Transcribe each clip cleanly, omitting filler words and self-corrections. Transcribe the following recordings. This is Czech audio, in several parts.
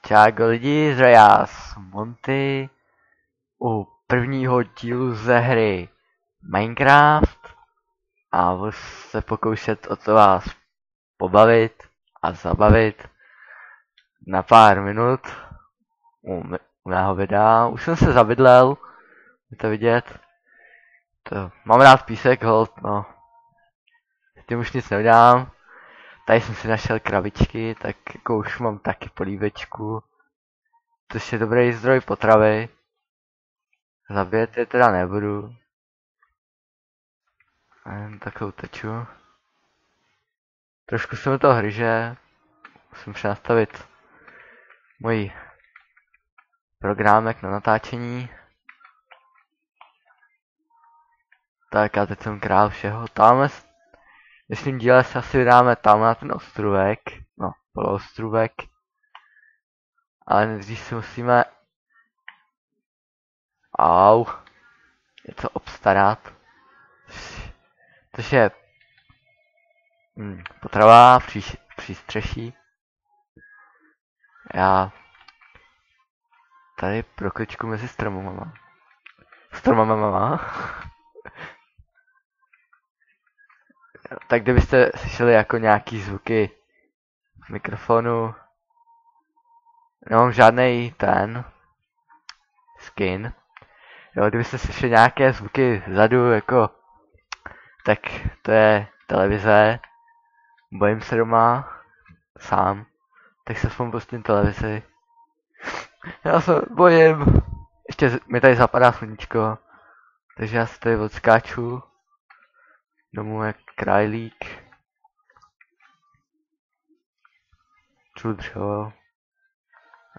Čágo lidi, zdravím vás, Monty, u prvního dílu ze hry Minecraft a budu se pokoušet o to vás pobavit a zabavit na pár minut u mého videa. Už jsem se zabydlel, je to vidět, mám rád písek, hold, no, s tím už nic neudělám. Tady jsem si našel krabičky, tak jako už mám taky polívečku, což je dobrý zdroj potravy. Zabít je teda nebudu. Jen takhle uteču. Trošku se mi to hryže. Musím přenastavit můj programek na natáčení. Tak a teď jsem král všeho. Tamhle, v dnešním díle se asi vydáme tam na ten ostrůvek. No, poloostrůvek. Ale nejdřív si musíme něco obstarat. Což je potrava, přístřeší. Já tady prokličku mezi stromama. Tak kdybyste slyšeli jako nějaký zvuky z mikrofonu, nemám žádnej ten skin. Jo, kdybyste slyšeli nějaké zvuky vzadu, jako, tak to je televize. Bojím se doma sám, tak se aspoň pustím televizi. Já se bojím. Ještě mi tady zapadá sluníčko, takže já se tady odskáču domů jak králík. Ču dřevo.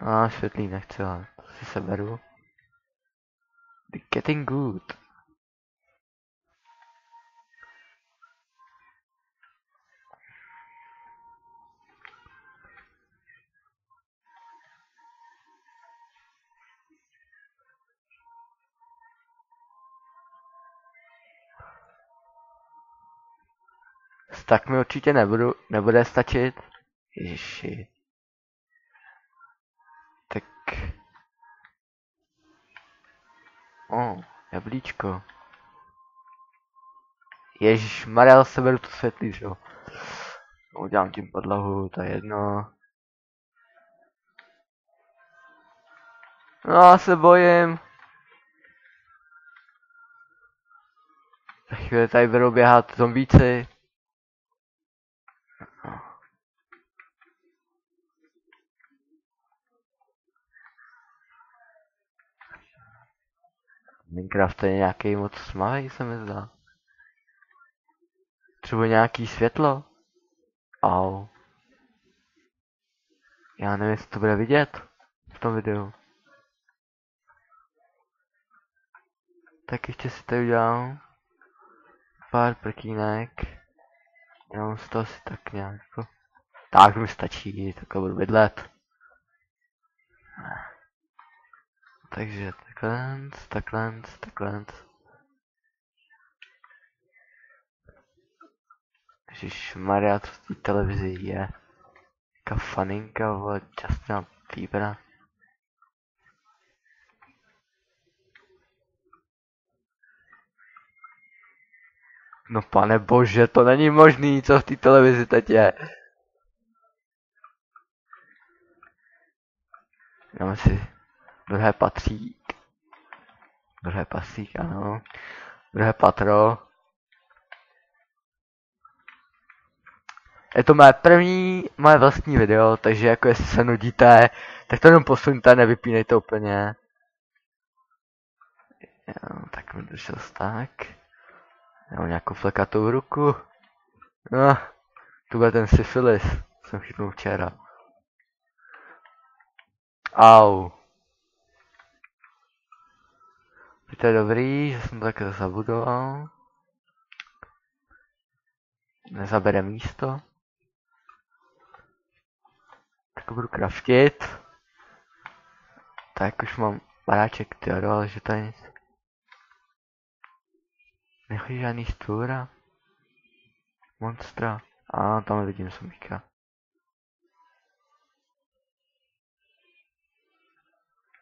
A světlý nechci, ale to si seberu. The getting good. Tak mi určitě nebude stačit. Ježiši. Tak. Jablíčko. Ježišmarja, seberu to světlý, že jo. Udělám tím podlahu, to je jedno. No, já se bojím. Za chvíli tady budou běhat zombíci. Minecraft je nějaký moc smalej, se mi zdá. Třeba nějaký světlo. Já nevím, jestli to bude vidět v tom videu. Tak ještě si tady udělám pár prkínek. Jenom z toho si tak nějak. Tak mi stačí, takhle budu bydlet. Takže takhle. Ježišmarja, co v té televizi je? Jaká faninka, vole, Justina Biebera. No pane bože, to není možný, co v té televizi teď je. Dáme si druhé patřík, ano. Druhé patro. Je to moje vlastní video, takže jako jestli se nudíte, tak to jenom posuňte, nevypínejte úplně. Jo, tak mi držel tak. Já mám nějakou flekatou ruku. No, tu bude ten syfilis, jsem chytnul včera. To je dobrý, že jsem to takhle zabudoval. Nezabere místo. Tak budu craftit. Tak už mám baráček, tyjo, ale že tady nic. Nechodí žádný stůra. Monstra. Tam vidím somíka.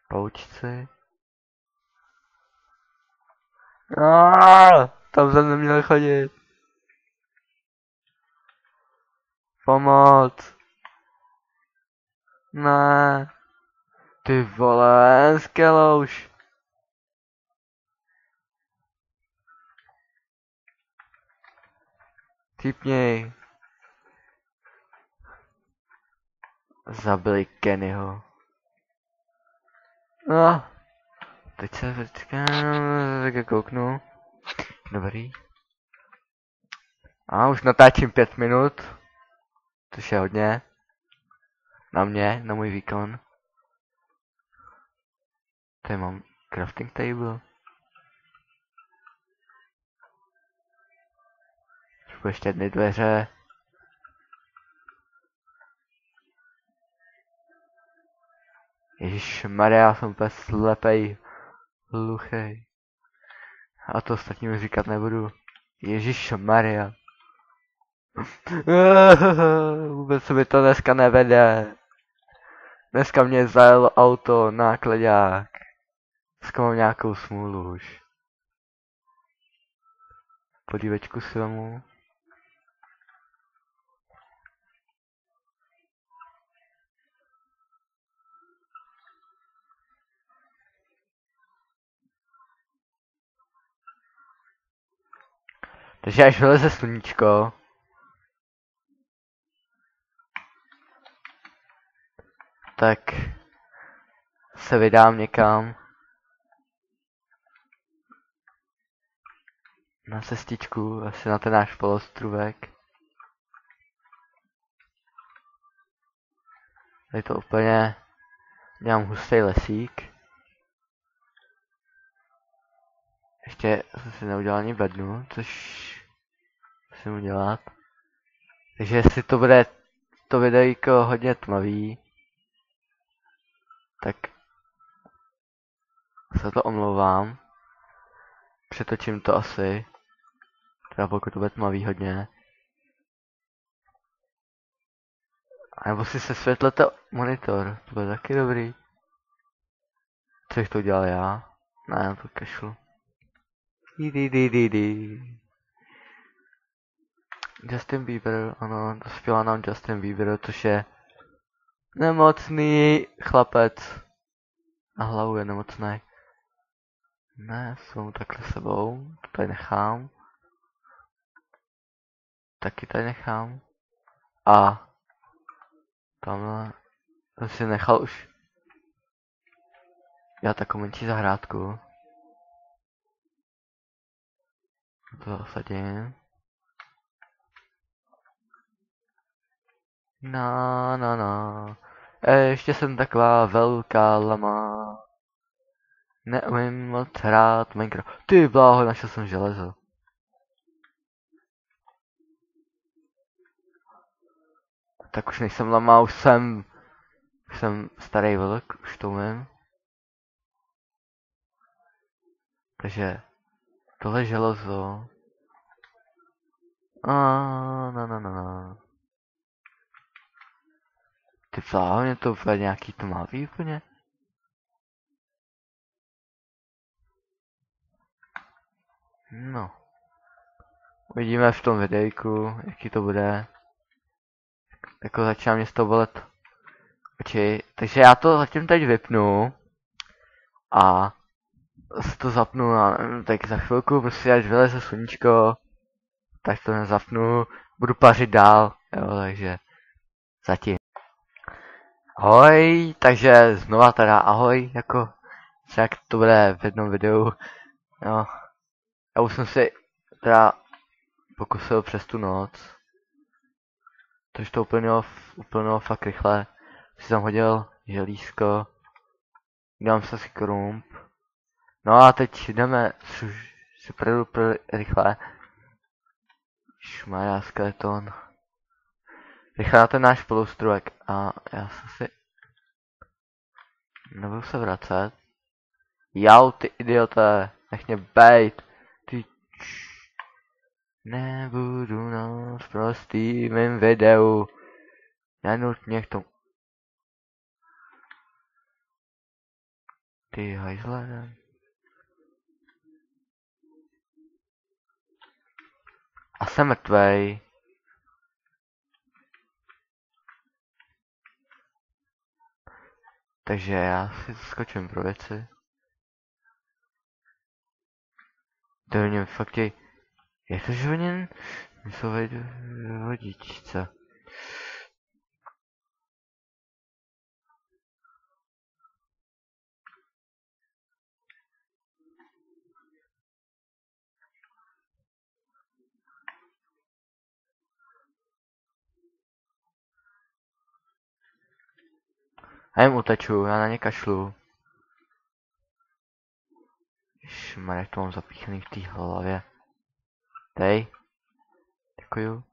Poučci. Tam jsem neměl chodit. Pomoc. Ne. Ty vole, skelouš. Typněj. Zabili Kennyho. No. Teď se kouknu. Dobrý. A už natáčím 5 minut. Což je hodně. Na mě, na můj výkon. Tady mám crafting table. Třeba ještě jedny dveře. Ježišmarja, já jsem úplně slepej. Hluchej. A to ostatním říkat nebudu. Ježišmarja. Vůbec se mi to dneska nevede. Dneska mě zajelo auto, nákladák. Dneska mám nějakou smůlu už. Podívečku si vemu. Takže až vyleze sluníčko, tak se vydám někam na cestičku, asi na ten náš polostrůvek. Tady to úplně dělám hustý lesík. Ještě jsem si neudělal ani bednu, což musím udělat. Takže jestli to bude to videjko hodně tmavý, tak se to omlouvám. Přetočím to asi. Teda pokud to bude tmavý hodně. A nebo si sesvětlete monitor, to bude taky dobrý. Co bych to udělal já? Ne, to kašlu. Justin Bieber, ano, to zpívá nám Justin Bieber, což je nemocný chlapec. Na hlavu je nemocný. Ne, jsou takhle sebou, to tady nechám. Taky tady nechám. A tamhle jsem si nechal už já takovou menší zahrádku. To zasadím. Na. Ještě jsem taková velká lama. Neumím moc hrát Minecraft. Ty bláho, našel jsem železo. Tak už nejsem lama, už jsem starý vlk, už to umím. Takže tohle železo. Na. Ty bláho, mě to úplně nějaký tmavý úplně. No. Uvidíme v tom videjku, jaký to bude. Jako začíná mě z toho bolet oči. Takže já to zatím teď vypnu. A to zapnu a tak za chvilku, prostě až vyleze sluníčko, tak to nezapnu, budu pařit dál, jo, takže zatím. Ahoj, takže znova teda ahoj, jako, jak to bude v jednom videu, jo. Já už jsem si teda pokusil přes tu noc, takže to úplně fakt rychle, si tam hodil želízko, dám se si krump. No a teď jdeme super rychle. Šmaja, skeleton. Rychle na ten náš polostrůvek. A já jsem si... Nebudu se vracet. Jau, ty idioté. Nech mě bejt. Ty... Nebudu noc prostý mým videu. Nenutně k tomu... Ty hajzle. A jsem mrtvej. Takže já si skočím pro věci. To mě fakt je... Jak to, že oni jsou ve vodičce? Já jim uteču, já na ně kašlu. Ježišmarja, jak to mám zapíchaný v té hlavě. Dej. Děkuju.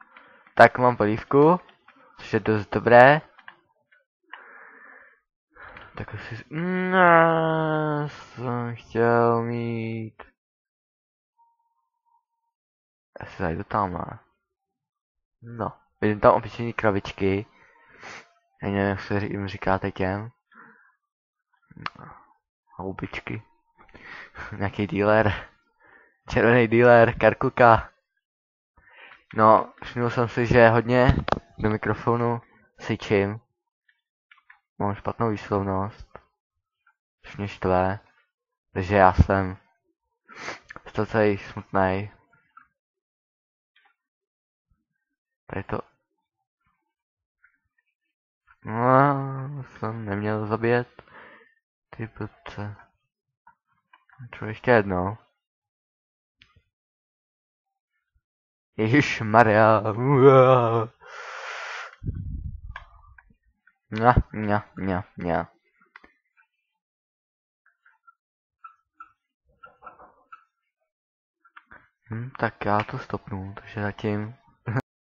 Tak mám polívku, což je dost dobré. Tak asi... jsem chtěl mít... Já si zajdu tamhle. No, vidím tam obyčejný krabičky. Já nevím, jak se jim říkáte těm. Houbičky. Nějaký dealer. Červený dealer, Karkulka. No, všiml jsem si, že hodně do mikrofonu syčím. Mám špatnou výslovnost. Už mě štve. Takže já jsem z toho celý smutnej. Tady to... No, jsem neměl zabít. Ty blbce. Co ještě jednou? Ježišmarja. Ňa. Tak já to stopnu, takže zatím